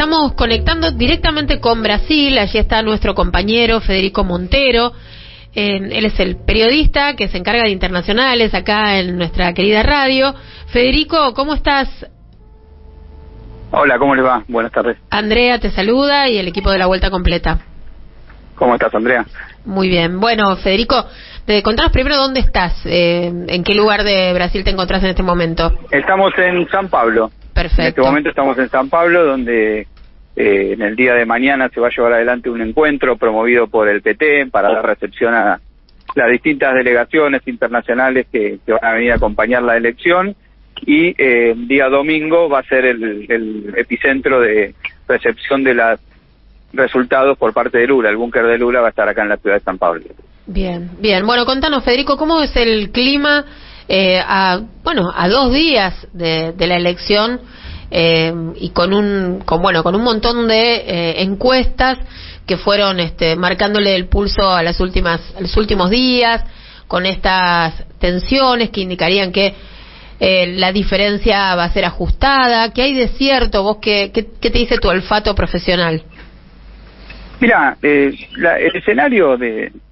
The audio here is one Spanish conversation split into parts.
estamos conectando directamente con Brasil. Allí está nuestro compañero Federico Montero. Él es el periodista que se encarga de internacionales acá en nuestra querida radio. Federico, ¿cómo estás? Hola, ¿cómo le va? Buenas tardes. Andrea te saluda y el equipo de La Vuelta Completa. ¿Cómo estás, Andrea? Muy bien. Bueno, Federico, contanos primero dónde estás, en qué lugar de Brasil te encontrás en este momento. Estamos en San Pablo. Perfecto. En este momento estamos en San Pablo, donde en el día de mañana se va a llevar adelante un encuentro promovido por el PT para dar recepción a las distintas delegaciones internacionales que van a venir a acompañar la elección, y día domingo va a ser el epicentro de recepción de los resultados por parte de Lula. El búnker de Lula va a estar acá en la ciudad de San Pablo. Bien, bien. Bueno, contanos, Federico, ¿cómo es el clima a 2 días de la elección y con un montón de encuestas que fueron marcándole el pulso a los últimos días, con estas tensiones que indicarían que la diferencia va a ser ajustada? ¿Qué hay de cierto? ¿Vos qué te dice tu olfato profesional? Mira, el escenario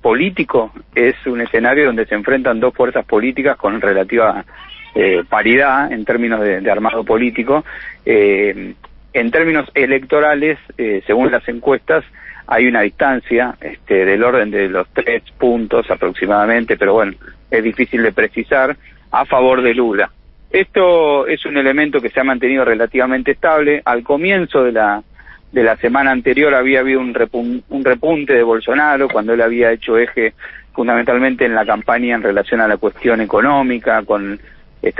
político es un escenario donde se enfrentan dos fuerzas políticas con relativa paridad en términos de armado político. En términos electorales, según las encuestas, hay una distancia del orden de los 3 puntos aproximadamente, pero bueno, es difícil de precisar, a favor de Lula. Esto es un elemento que se ha mantenido relativamente estable. Al comienzo de la semana anterior había habido un repunte de Bolsonaro, cuando él había hecho eje fundamentalmente en la campaña en relación a la cuestión económica, con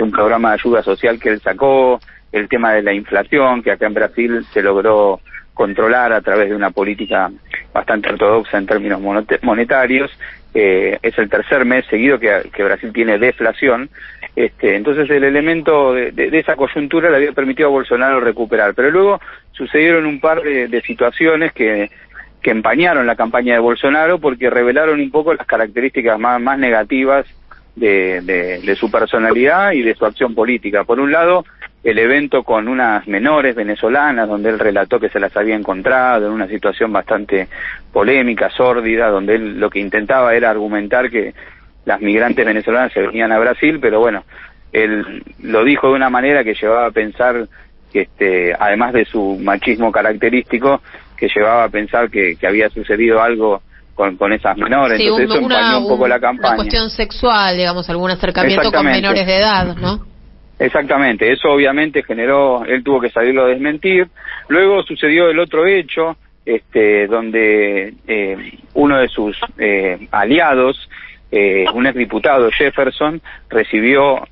un programa de ayuda social que él sacó, el tema de la inflación, que acá en Brasil se logró controlar a través de una política bastante ortodoxa en términos monetarios. Es el tercer mes seguido que Brasil tiene deflación. Entonces el elemento de esa coyuntura le había permitido a Bolsonaro recuperar, pero luego sucedieron un par de situaciones que empañaron la campaña de Bolsonaro, porque revelaron un poco las características más negativas de su personalidad y de su acción política. Por un lado, el evento con unas menores venezolanas, donde él relató que se las había encontrado en una situación bastante polémica, sórdida, donde él lo que intentaba era argumentar que las migrantes venezolanas se venían a Brasil, pero bueno, él lo dijo de una manera que llevaba a pensar que además de su machismo característico, que llevaba a pensar que había sucedido algo con esas menores. Sí, entonces eso empañó un poco la campaña. Una cuestión sexual, digamos, algún acercamiento con menores de edad, ¿no? Exactamente, eso obviamente generó, él tuvo que salirlo a desmentir. Luego sucedió el otro hecho, donde uno de sus aliados, un exdiputado, Jefferson, recibió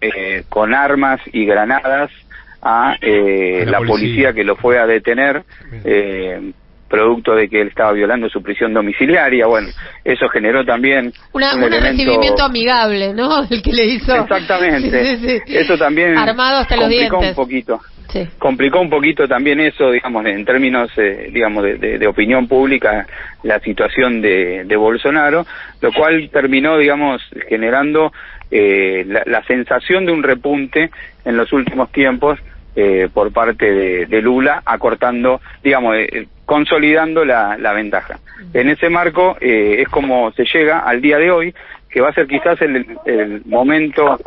con armas y granadas a la policía que lo fue a detener, producto de que él estaba violando su prisión domiciliaria. Bueno, eso generó también un recibimiento amigable, ¿no? El que le hizo. Exactamente. Sí. Eso también armado hasta los dientes. Un poquito. Sí. Complicó un poquito también eso, digamos, en términos, de opinión pública, la situación de Bolsonaro, lo cual terminó, digamos, generando la sensación de un repunte en los últimos tiempos por parte de Lula, acortando, digamos, consolidando la ventaja. En ese marco es como se llega al día de hoy, que va a ser quizás el momento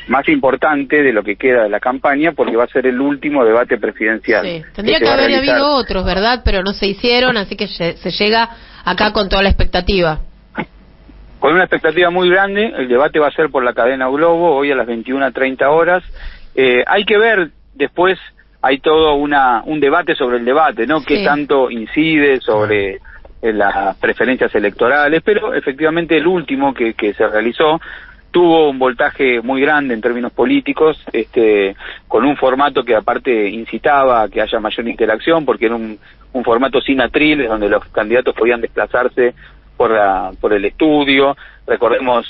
más importante de lo que queda de la campaña, porque va a ser el último debate presidencial. Sí. Tendría que haber habido otros, ¿verdad? Pero no se hicieron, así que se llega acá con toda la expectativa. Con una expectativa muy grande. El debate va a ser por la cadena Globo, hoy a las 21:30 horas. Hay que ver después, hay todo un debate sobre el debate, ¿no? Sí. Qué tanto incide sobre las preferencias electorales, pero efectivamente el último que se realizó tuvo un voltaje muy grande en términos políticos, con un formato que aparte incitaba a que haya mayor interacción, porque era un formato sin atriles, donde los candidatos podían desplazarse por el estudio. Recordemos,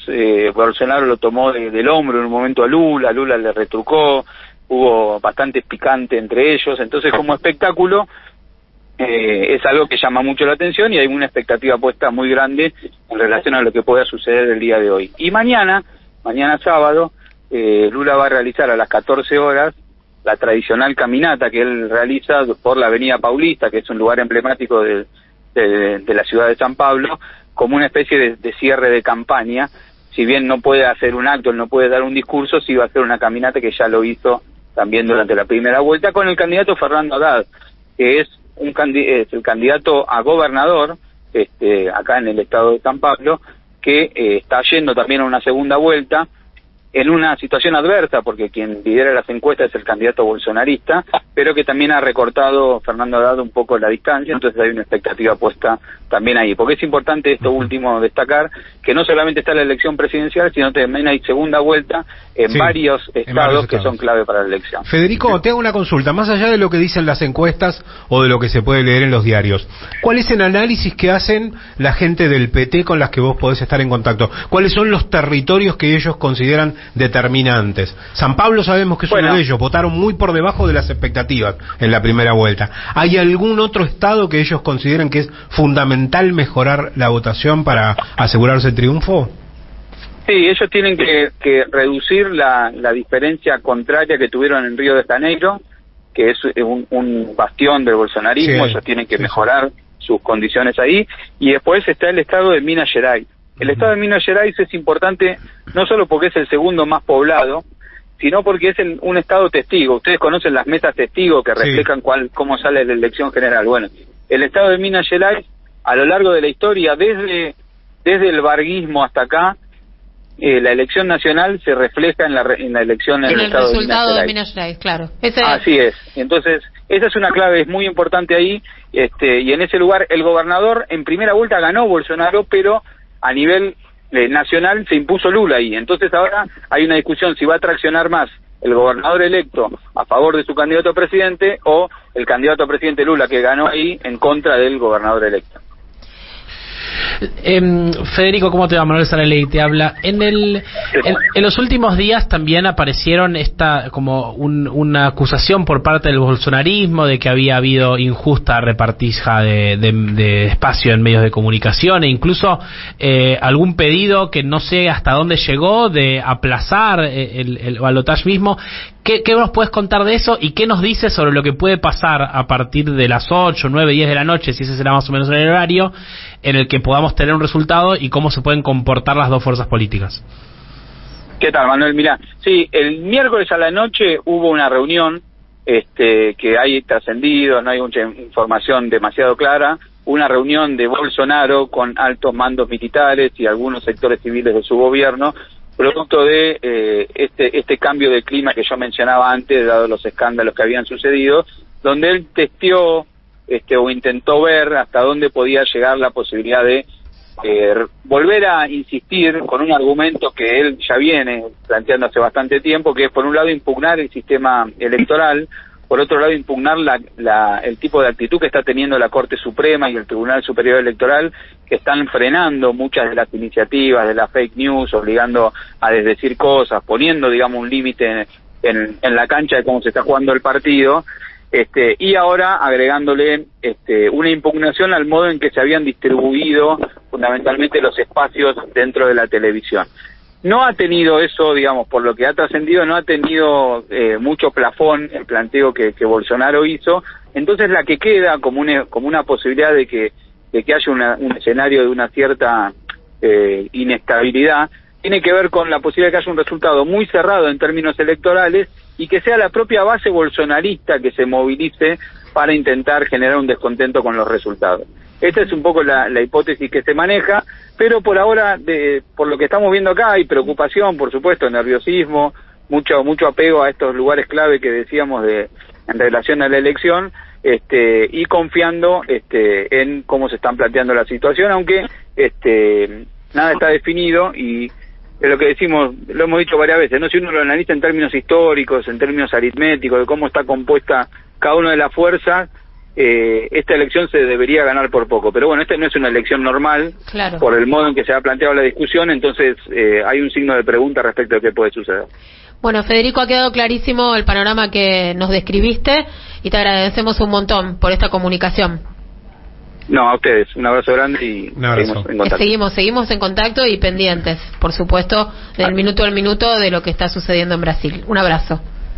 Bolsonaro lo tomó del hombro en un momento a Lula le retrucó, hubo bastante picante entre ellos. Entonces, como espectáculo, es algo que llama mucho la atención, y hay una expectativa puesta muy grande en relación a lo que pueda suceder el día de hoy. Y mañana sábado, Lula va a realizar a las 14 horas la tradicional caminata que él realiza por la Avenida Paulista, que es un lugar emblemático de la ciudad de San Pablo, como una especie de cierre de campaña. Si bien no puede hacer un acto, no puede dar un discurso, sí va a hacer una caminata, que ya lo hizo también durante la primera vuelta, con el candidato Fernando Haddad, que es el candidato a gobernador acá en el estado de San Pablo, que está yendo también a una segunda vuelta en una situación adversa, porque quien lidera las encuestas es el candidato bolsonarista, pero que también ha recortado Fernando Haddad un poco la distancia, entonces hay una expectativa puesta también ahí. Porque es importante esto último destacar, que no solamente está la elección presidencial, sino también hay segunda vuelta en varios estados que son clave para la elección. Federico, te hago una consulta, más allá de lo que dicen las encuestas o de lo que se puede leer en los diarios, ¿cuál es el análisis que hacen la gente del PT con las que vos podés estar en contacto? ¿Cuáles son los territorios que ellos consideran determinantes? San Pablo sabemos que es uno de ellos, votaron muy por debajo de las expectativas en la primera vuelta. ¿Hay algún otro estado que ellos consideren que es fundamental mejorar la votación para asegurarse el triunfo? Sí, ellos tienen que reducir la diferencia contraria que tuvieron en Río de Janeiro, que es un bastión del bolsonarismo. Ellos tienen que mejorar sus condiciones ahí. Y después está el estado de Minas Gerais. El estado de Minas Gerais es importante no solo porque es el segundo más poblado, sino porque es un estado testigo. Ustedes conocen las mesas testigos que reflejan cómo sale la elección general. Bueno, el estado de Minas Gerais, a lo largo de la historia, desde el varguismo hasta acá, la elección nacional se refleja en la elección en el estado resultado de Minas Gerais, claro. Así es. Entonces, esa es una clave, es muy importante ahí, y en ese lugar el gobernador en primera vuelta ganó Bolsonaro, pero a nivel nacional se impuso Lula ahí. Entonces ahora hay una discusión si va a traccionar más el gobernador electo a favor de su candidato a presidente o el candidato a presidente Lula, que ganó ahí, en contra del gobernador electo. Federico, ¿cómo te va? Manuel Saraley te habla. En los últimos días también aparecieron una acusación por parte del bolsonarismo de que había habido injusta repartija de espacio en medios de comunicación, e incluso algún pedido que no sé hasta dónde llegó de aplazar el balotaje mismo. ¿Qué nos puedes contar de eso y qué nos dices sobre lo que puede pasar a partir de las 8, 9, 10 de la noche, si ese será más o menos el horario en el que podamos tener un resultado, y cómo se pueden comportar las dos fuerzas políticas? ¿Qué tal, Manuel? Mirá, sí, el miércoles a la noche hubo una reunión que hay trascendido, no hay mucha información demasiado clara, una reunión de Bolsonaro con altos mandos militares y algunos sectores civiles de su gobierno, producto de este cambio de clima que yo mencionaba antes, dado los escándalos que habían sucedido, donde él testeó o intentó ver hasta dónde podía llegar la posibilidad de volver a insistir con un argumento que él ya viene planteando hace bastante tiempo, que es, por un lado, impugnar el sistema electoral, por otro lado, impugnar el tipo de actitud que está teniendo la Corte Suprema y el Tribunal Superior Electoral, que están frenando muchas de las iniciativas de la fake news, obligando a desdecir cosas, poniendo, digamos, un límite en la cancha de cómo se está jugando el partido, y ahora agregándole una impugnación al modo en que se habían distribuido fundamentalmente los espacios dentro de la televisión. No ha tenido eso, digamos, por lo que ha trascendido, no ha tenido mucho plafón el planteo que Bolsonaro hizo. Entonces la que queda como una posibilidad de que haya un escenario de una cierta inestabilidad tiene que ver con la posibilidad de que haya un resultado muy cerrado en términos electorales y que sea la propia base bolsonarista que se movilice para intentar generar un descontento con los resultados. Esta es un poco la hipótesis que se maneja, pero por ahora, por lo que estamos viendo acá, hay preocupación, por supuesto, nerviosismo, mucho apego a estos lugares clave que decíamos en relación a la elección, y confiando en cómo se están planteando la situación, aunque nada está definido, y es lo que decimos, lo hemos dicho varias veces, ¿no? Si uno lo analiza en términos históricos, en términos aritméticos, de cómo está compuesta cada una de las fuerzas, esta elección se debería ganar por poco, pero bueno, esta no es una elección normal, claro, por el modo en que se ha planteado la discusión, entonces hay un signo de pregunta respecto a qué puede suceder. Bueno, Federico, ha quedado clarísimo el panorama que nos describiste y te agradecemos un montón por esta comunicación. No, a ustedes, un abrazo grande y seguimos en contacto. Seguimos en contacto y pendientes, por supuesto, del minuto al minuto de lo que está sucediendo en Brasil. Un abrazo.